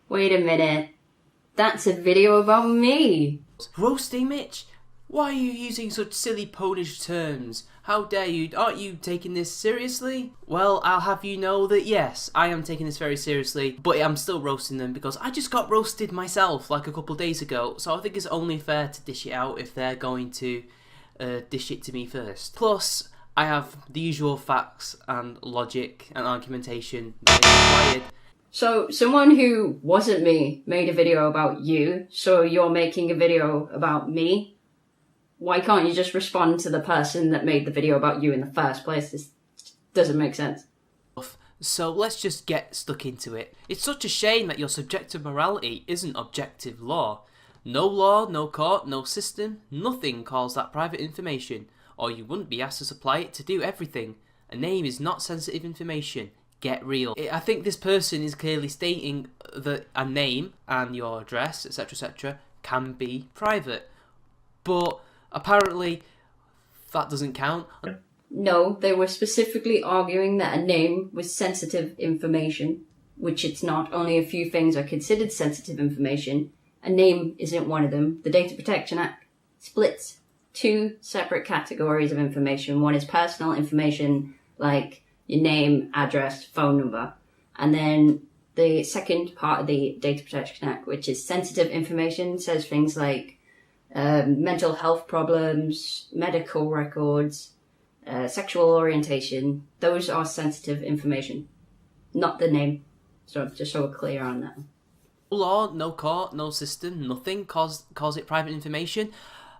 Wait a minute. That's a video about me. Roasting, Mitch? Why are you using such silly Polish terms? How dare you? Aren't you taking this seriously? Well, I'll have you know that yes, I am taking this very seriously, but I'm still roasting them because I just got roasted myself like a couple of days ago, so I think it's only fair to dish it out if they're going to dish it to me first. Plus, I have the usual facts and logic and argumentation that is required. So, someone who wasn't me made a video about you, so you're making a video about me? Why can't you just respond to the person that made the video about you in the first place? This doesn't make sense. So let's just get stuck into it. It's such a shame that your subjective morality isn't objective law. No law, no court, no system, nothing calls that private information, or you wouldn't be asked to supply it to do everything. A name is not sensitive information. Get real. I think this person is clearly stating that a name and your address, etc., can be private. But apparently, that doesn't count. No, they were specifically arguing that a name was sensitive information, which it's not. Only a few things are considered sensitive information. A name isn't one of them. The Data Protection Act splits two separate categories of information. One is personal information, like your name, address, phone number. And then the second part of the Data Protection Act, which is sensitive information, says things like mental health problems, medical records, sexual orientation. Those are sensitive information, not the name. So just so we're clear on that. No law, no court, no system, nothing calls it private information.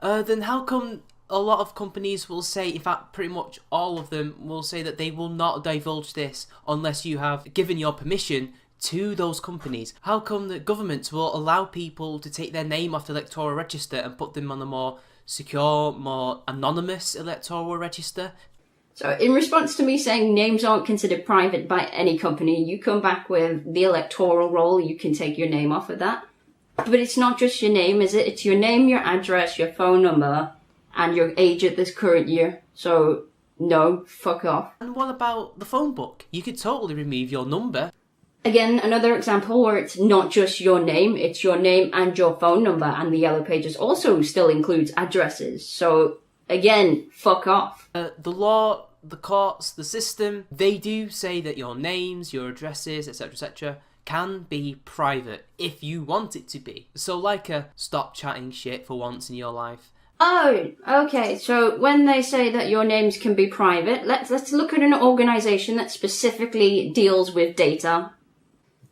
Then how come a lot of companies will say, in fact pretty much all of them will say that they will not divulge this unless you have given your permission to those companies? How come that governments will allow people to take their name off the electoral register and put them on a more secure, more anonymous electoral register? So in response to me saying names aren't considered private by any company, you come back with the electoral roll. You can take your name off of that. But it's not just your name, is it? It's your name, your address, your phone number, and your age at this current year. So, no, fuck off. And what about the phone book? You could totally remove your number. Again, another example where it's not just your name, it's your name and your phone number, and the Yellow Pages also still includes addresses. So, again, fuck off. The law, the courts, the system, they do say that your names, your addresses, etc., can be private if you want it to be. So, Laika, stop chatting shit for once in your life. Oh, okay. So when they say that your names can be private, let's look at an organization that specifically deals with data.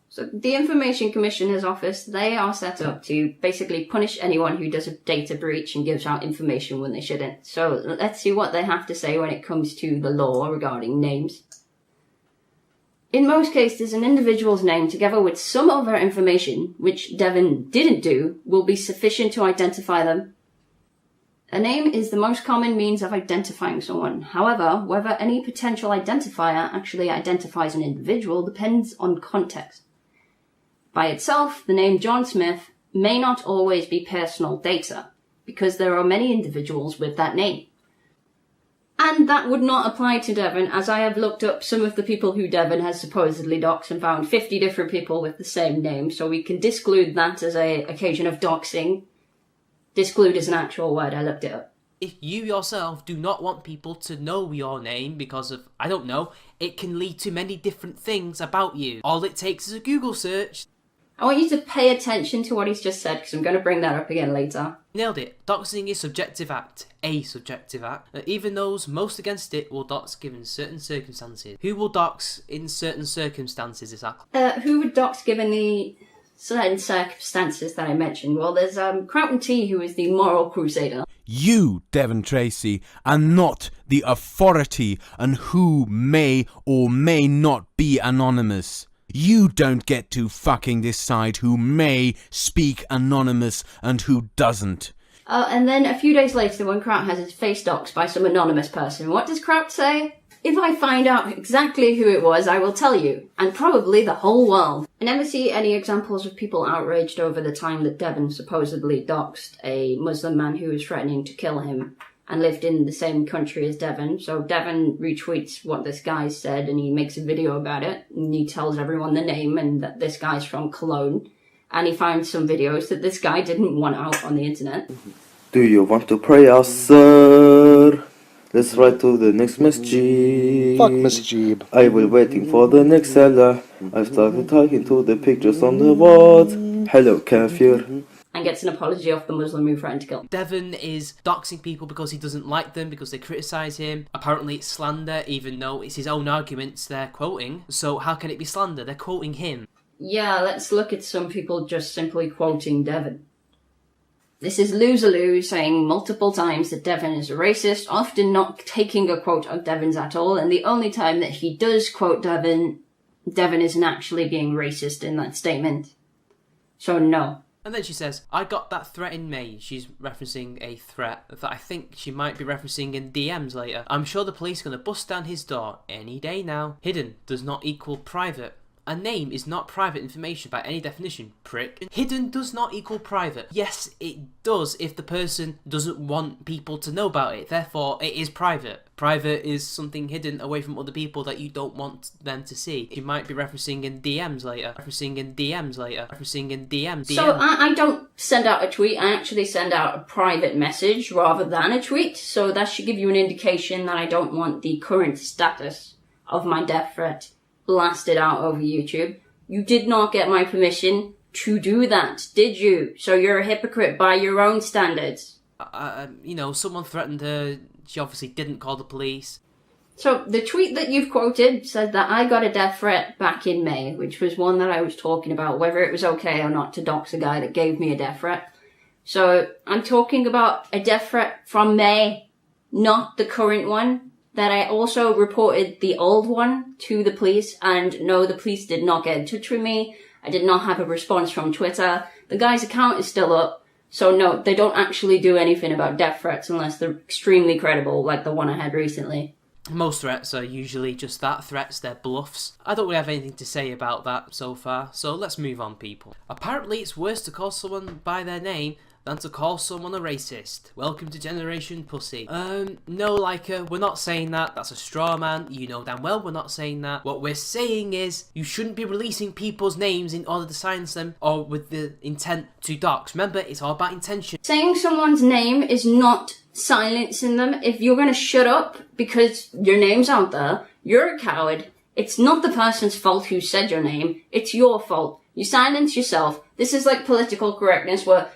So the Information Commissioner's Office, they are set up to basically punish anyone who does a data breach and gives out information when they shouldn't. So let's see what they have to say when it comes to the law regarding names. In most cases, an individual's name, together with some other information, which Devon didn't do, will be sufficient to identify them. A name is the most common means of identifying someone. However, whether any potential identifier actually identifies an individual depends on context. By itself, the name John Smith may not always be personal data, because there are many individuals with that name. And that would not apply to Devon, as I have looked up some of the people who Devon has supposedly doxed and found 50 different people with the same name, so we can disclude that as an occasion of doxing. Disclude is an actual word, I looked it up. If you yourself do not want people to know your name because of, I don't know, it can lead to many different things about you. All it takes is a Google search. I want you to pay attention to what he's just said, because I'm going to bring that up again later. Nailed it. Doxing is a subjective act. Even those most against it will dox given certain circumstances. Who will dox in certain circumstances, exactly? Who would dox given the certain circumstances that I mentioned? Well, there's Crown T, who is the moral crusader. You, Devon Tracy, are not the authority on who may or may not be anonymous. You don't get to fucking decide who may speak anonymous and who doesn't. And then a few days later, when Kraut has his face doxed by some anonymous person, what does Kraut say? If I find out exactly who it was, I will tell you, and probably the whole world. I never see any examples of people outraged over the time that Devon supposedly doxed a Muslim man who was threatening to kill him and lived in the same country as Devon. So Devon retweets what this guy said and he makes a video about it and he tells everyone the name and that this guy's from Cologne. and he found some videos that this guy didn't want out on the internet. Do you want to pray us, sir? Let's ride to the next masjid. Fuck masjid. I will waiting for the next salah. I started talking to the pictures on the walls. Hello, kafir. And gets an apology off the Muslim who threatened to kill. Devon is doxing people because he doesn't like them, because they criticise him. Apparently it's slander, even though it's his own arguments they're quoting. So how can it be slander? They're quoting him. Yeah, let's look at some people just simply quoting Devon. This is Loserloo saying multiple times that Devon is a racist, often not taking a quote of Devon's at all, and the only time that he does quote Devon isn't actually being racist in that statement. So no. And then she says, I got that threat in May. She's referencing a threat that I think she might be referencing in DMs later. I'm sure the police are going to bust down his door any day now. Hidden does not equal private. A name is not private information by any definition, prick. Hidden does not equal private. Yes, it does if the person doesn't want people to know about it. Therefore, it is private. Private is something hidden away from other people that you don't want them to see. You might be referencing in DMs later. Referencing in DMs later. Referencing in DMs. So I don't send out a tweet. I actually send out a private message rather than a tweet. So that should give you an indication that I don't want the current status of my death threat blasted out over YouTube. You did not get my permission to do that, did you? So you're a hypocrite by your own standards. Someone threatened her. She obviously didn't call the police. So the tweet that you've quoted said that I got a death threat back in May, which was one that I was talking about, whether it was okay or not to dox a guy that gave me a death threat. So I'm talking about a death threat from May, not the current one. That I also reported the old one to the police, and no, the police did not get in touch with me. I did not have a response from Twitter. The guy's account is still up, so no, they don't actually do anything about death threats unless they're extremely credible, like the one I had recently. Most threats are usually just that, threats, they're bluffs. I don't really have anything to say about that so far, so let's move on, people. Apparently it's worse to call someone by their name than to call someone a racist. Welcome to Generation Pussy. No, Laika, we're not saying that. That's a straw man. You know damn well we're not saying that. What we're saying is you shouldn't be releasing people's names in order to silence them or with the intent to dox. Remember, it's all about intention. Saying someone's name is not silencing them. If you're going to shut up because your name's out there, you're a coward. It's not the person's fault who said your name. It's your fault. You silence yourself. This is like political correctness where,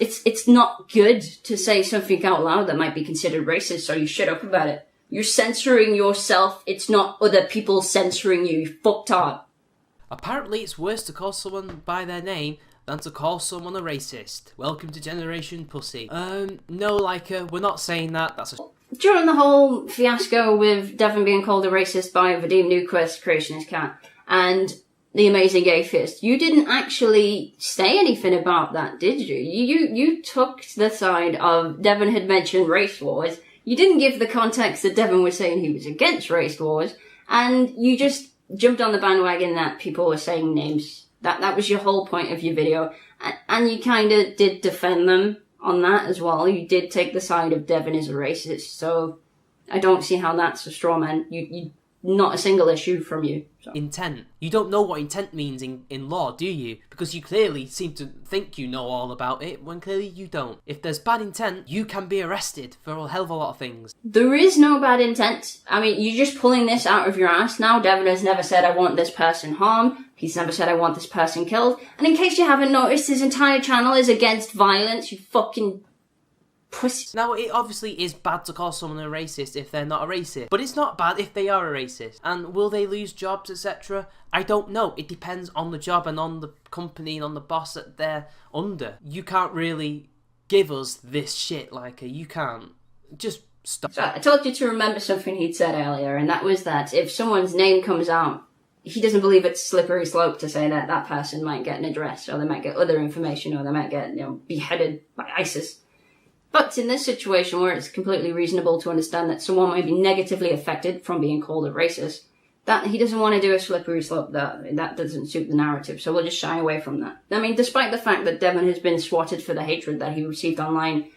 it's not good to say something out loud that might be considered racist, so you shut up about it. You're censoring yourself. It's not other people censoring you. You fucked up. Apparently it's worse to call someone by their name than to call someone a racist. Welcome to Generation Pussy. No, Laika, we're not saying that. During the whole fiasco with Devon being called a racist by Vadim Newquist, Creationist Cat, and the Amazing Atheist, you didn't actually say anything about that, did you? You took the side of Devon had mentioned race wars. You didn't give the context that Devon was saying he was against race wars, and you just jumped on the bandwagon that people were saying names. That was your whole point of your video, and you kind of did defend them on that as well. You did take the side of Devon as a racist, so I don't see how that's a straw man. You not a single issue from you. So. Intent. You don't know what intent means in law, do you? Because you clearly seem to think you know all about it, when clearly you don't. If there's bad intent, you can be arrested for a hell of a lot of things. There is no bad intent. I mean, you're just pulling this out of your ass now. Devon has never said, I want this person harmed. He's never said, I want this person killed. And in case you haven't noticed, his entire channel is against violence, you fucking pussy. Now, it obviously is bad to call someone a racist if they're not a racist, but it's not bad if they are a racist. And will they lose jobs, etc.? I don't know. It depends on the job and on the company and on the boss that they're under. You can't really give us this shit, Laika. You can't. Just stop. So I told you to remember something he'd said earlier, and that was that if someone's name comes out, he doesn't believe it's slippery slope to say that that person might get an address, or they might get other information, or they might get, beheaded by ISIS. But in this situation where it's completely reasonable to understand that someone might be negatively affected from being called a racist, that he doesn't want to do a slippery slope, that doesn't suit the narrative, so we'll just shy away from that. I mean, despite the fact that Devon has been swatted for the hatred that he received online,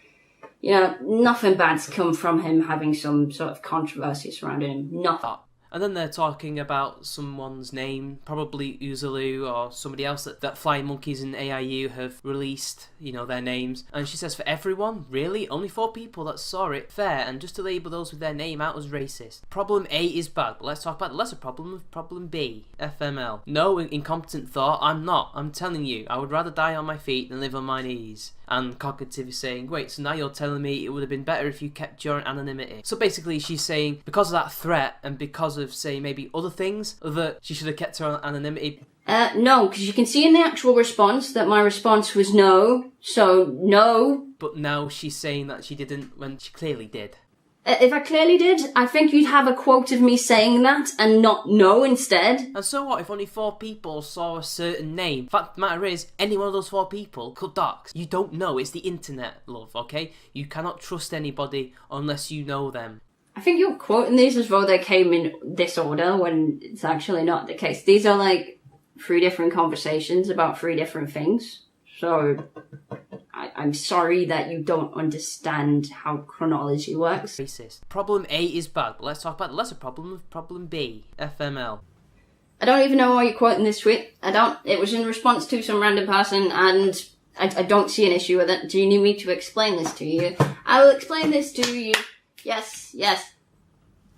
nothing bad's come from him having some sort of controversy surrounding him. Nothing. And then they're talking about someone's name, probably Uzalu or somebody else that Flying Monkeys and AIU have released, their names. And she says, for everyone? Really? Only 4 people that saw it? Fair. And just to label those with their name out as racist. Problem A is bad, but let's talk about the lesser problem of problem B. FML. No, incompetent thought, I'm not. I'm telling you, I would rather die on my feet than live on my knees. And Cognitive is saying, wait, so now you're telling me it would have been better if you kept your anonymity. So basically she's saying, because of that threat and because of, say, maybe other things, that she should have kept her anonymity. No, because you can see in the actual response that my response was no, so no. But now she's saying that she didn't when she clearly did. If I clearly did, I think you'd have a quote of me saying that and not no instead. And so what if only 4 people saw a certain name? Fact of the matter is, any one of those 4 people could dox. You don't know, it's the internet, love, okay? You cannot trust anybody unless you know them. I think you're quoting these as though they came in this order when it's actually not the case. These are like 3 different conversations about 3 different things. So I'm sorry that you don't understand how chronology works. Racist. Problem A is bad, but let's talk about the lesser problem of problem B. FML. I don't even know why you're quoting this tweet. It was in response to some random person and I don't see an issue with it. Do you need me to explain this to you? I will explain this to you. Yes.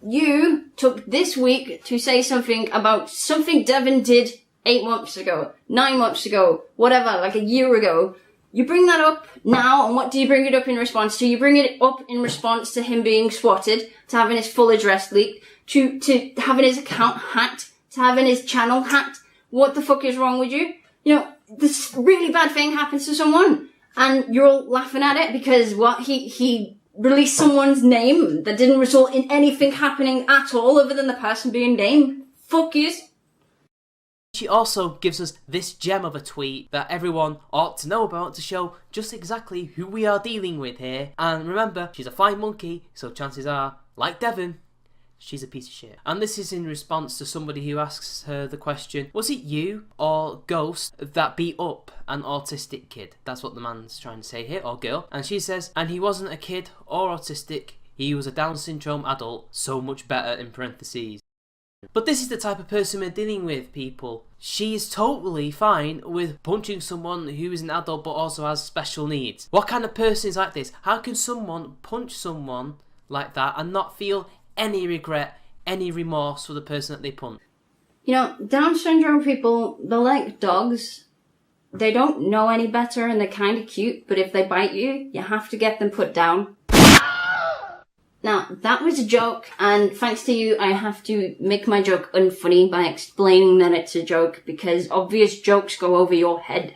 You took this week to say something about something Devon did 8 months ago, 9 months ago, whatever, like a year ago. You bring that up now, and what do you bring it up in response to? You bring it up in response to him being swatted, to having his full address leaked, to having his account hacked, to having his channel hacked. What the fuck is wrong with you? This really bad thing happens to someone, and you're all laughing at it because he released someone's name that didn't result in anything happening at all other than the person being named. Fuck yous. She also gives us this gem of a tweet that everyone ought to know about to show just exactly who we are dealing with here. And remember, she's a flying monkey, so chances are, like Devon, she's a piece of shit. And this is in response to somebody who asks her the question, was it you or Ghost that beat up an autistic kid? That's what the man's trying to say here, or girl. And she says, and he wasn't a kid or autistic, he was a Down syndrome adult, so much better in parentheses. But this is the type of person we're dealing with, people. She is totally fine with punching someone who is an adult but also has special needs. What kind of person is like this? How can someone punch someone like that and not feel any regret, any remorse for the person that they punch? Down syndrome people, they're like dogs. They don't know any better and they're kind of cute, but if they bite you, you have to get them put down. Now, that was a joke, and thanks to you, I have to make my joke unfunny by explaining that it's a joke, because obvious jokes go over your head.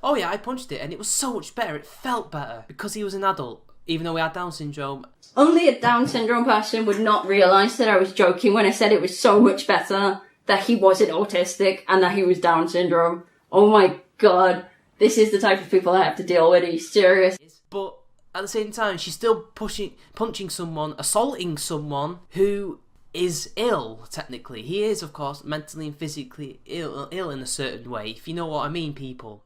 Oh yeah, I punched it, and it was so much better, it felt better, because he was an adult, even though he had Down syndrome. Only a Down syndrome person would not realise that I was joking when I said it was so much better that he wasn't autistic, and that he was Down syndrome. Oh my god, this is the type of people I have to deal with, are you serious? But at the same time, she's still punching someone, assaulting someone who is ill, technically. He is, of course, mentally and physically ill in a certain way, if you know what I mean, people.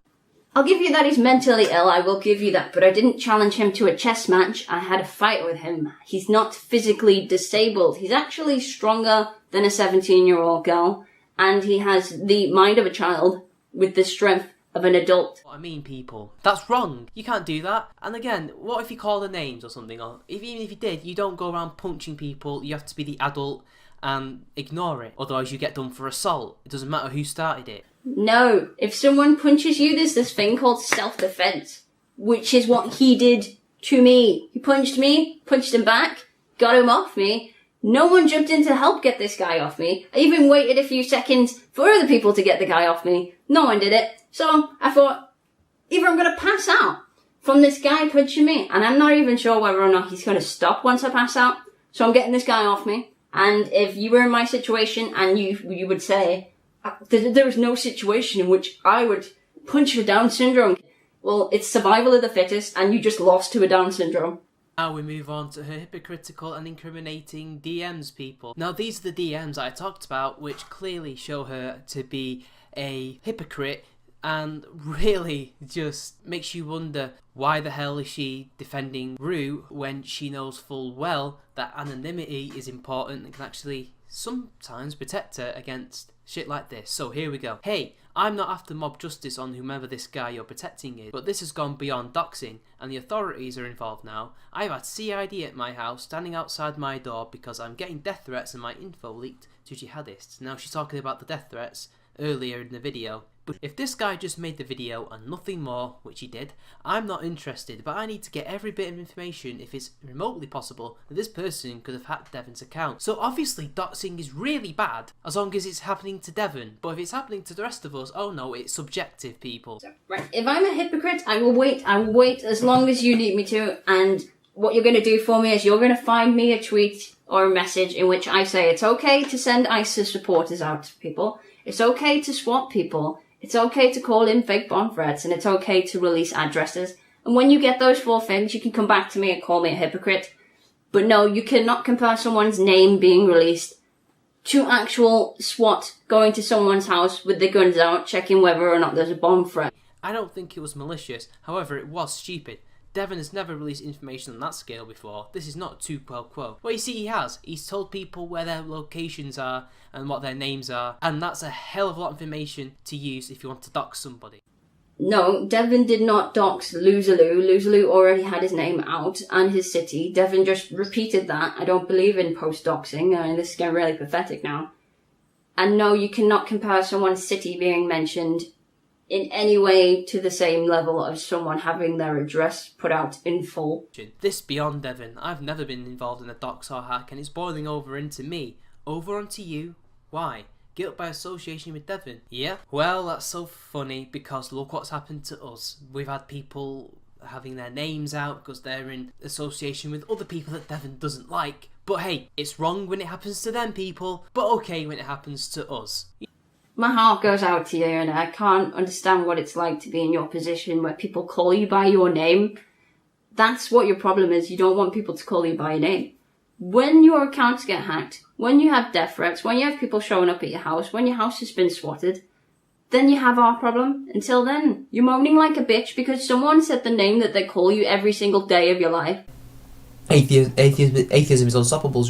I'll give you that he's mentally ill, I will give you that, but I didn't challenge him to a chess match. I had a fight with him. He's not physically disabled. He's actually stronger than a 17-year-old girl, and he has the mind of a child with the strength of an adult. What I mean, people, that's wrong. You can't do that. And again, what if you call the names or something? Or even if you did, you don't go around punching people. You have to be the adult and ignore it. Otherwise, you get done for assault. It doesn't matter who started it. No, if someone punches you, there's this thing called self-defense, which is what he did to me. He punched me, punched him back, got him off me. No one jumped in to help get this guy off me. I even waited a few seconds for other people to get the guy off me. No one did it. So I thought, either I'm going to pass out from this guy punching me, and I'm not even sure whether or not he's going to stop once I pass out. So I'm getting this guy off me. And if you were in my situation and you would say, there is no situation in which I would punch a Down syndrome. Well, it's survival of the fittest, and you just lost to a Down syndrome. Now we move on to her hypocritical and incriminating DMs, people. Now these are the DMs I talked about, which clearly show her to be a hypocrite and really just makes you wonder, why the hell is she defending Rue when she knows full well that anonymity is important and can actually sometimes protect her against shit like this. So here we go. Hey, I'm not after mob justice on whomever this guy you're protecting is, but this has gone beyond doxing, and the authorities are involved now. I've had CID at my house, standing outside my door because I'm getting death threats and my info leaked to jihadists. Now she's talking about the death threats earlier in the video. But if this guy just made the video and nothing more, which he did, I'm not interested, but I need to get every bit of information if it's remotely possible that this person could have hacked Devon's account. So obviously doxing is really bad as long as it's happening to Devon, but if it's happening to the rest of us, oh no, it's subjective, people. Right, if I'm a hypocrite, I will wait as long as you need me to, and what you're going to do for me is you're going to find me a tweet or a message in which I say it's okay to send ISIS supporters out to people, it's okay to swap people, it's okay to call in fake bomb threats, and it's okay to release addresses. And when you get those 4 things, you can come back to me and call me a hypocrite. But no, you cannot compare someone's name being released to actual SWAT going to someone's house with their guns out, checking whether or not there's a bomb threat. I don't think it was malicious, however it was stupid. Devon has never released information on that scale before. This is not too quo. Well, you see, he has. He's told people where their locations are and what their names are, and that's a hell of a lot of information to use if you want to dox somebody. No, Devon did not dox Loserloo. Loserloo already had his name out and his city. Devon just repeated that. I don't believe in post-doxing. This is getting really pathetic now. And no, you cannot compare someone's city being mentioned in any way to the same level of someone having their address put out in full. This beyond Devon. I've never been involved in a dox or hack, and it's boiling over into me. Over onto you. Why? Guilt by association with Devon. Yeah? Well, that's so funny because look what's happened to us. We've had people having their names out because they're in association with other people that Devon doesn't like. But hey, it's wrong when it happens to them people, but okay when it happens to us. My heart goes out to you, and I can't understand what it's like to be in your position where people call you by your name. That's what your problem is. You don't want people to call you by your name. When your accounts get hacked, when you have death threats, when you have people showing up at your house, when your house has been swatted, then you have our problem. Until then, you're moaning like a bitch because someone said the name that they call you every single day of your life. Atheism is unstoppable.